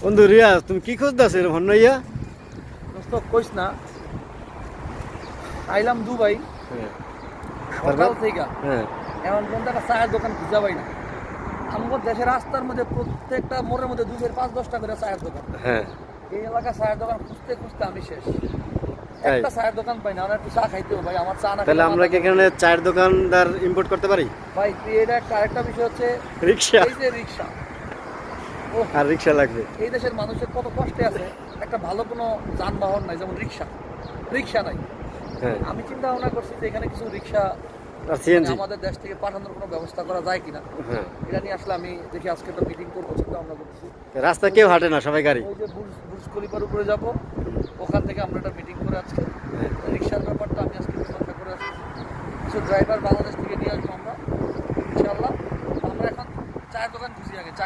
বন্ধু রিয়াজ, তুমি কি খুঁজতেছো এরকম হন্যাইয়া? দোস্ত কইস না, আইলাম দুবাই হ্যাঁ, সকাল থেকে হ্যাঁ, এমন পর্যন্ত একটা চায়ের দোকান খুঁজা পাই না। আমার দেশের রাস্তার মধ্যে প্রত্যেকটা মোড়ের মধ্যে 2-5-10টা করে চায়ের দোকান। হ্যাঁ, এই এলাকায় চায়ের দোকান খুঁজতে খুঁজতে আমি শেষ। তাই? একটা চায়ের দোকান পাই না, আমরা একটু চা খাইতেও ভাই, আমার চা না তাহলে খেলে আমরা কি এখানে চায়ের দোকানদার ইম্পোর্ট করতে পারি? ভাই এটা একটা আরেকটা বিষয় হচ্ছে রিক্সা এই যে রিক্সা। ও, আর রিক্সা লাগবে। এই দেশের মানুষের কত কষ্টে আছে, একটা ভালো কোনো যানবাহন নাই, যেমন রিক্সা। রিক্সা নাই। হ্যাঁ, আমি চিন্তা ভাবনা করছি যে এখানে কিছু রিক্সা আর সিএনজি। আমাদের দেশ থেকে পাঠানোর কোনো ব্যবস্থা করা যায় কিনা, হ্যাঁ, এটা নিয়ে আসলে আমি দেখি আজকে একটা মিটিং করবো, চিন্তা ভাবনা করছি। রাস্তা কেউ হাঁটে না, সবাই গাড়ি। ওই যে বুর্জ খলিফার উপরে যাব, ওখান থেকে আমরা একটা মিটিং করে আজকে রিক্সার ব্যাপারটা আমি আজকে মীমাংসা করে আসছি। কিছু ড্রাইভার বাংলাদেশ থেকে নিয়ে আসবো আমরা, ইনশাআল্লাহ। আমরা এখন চায়ের দোকান খুঁজি, আগে চা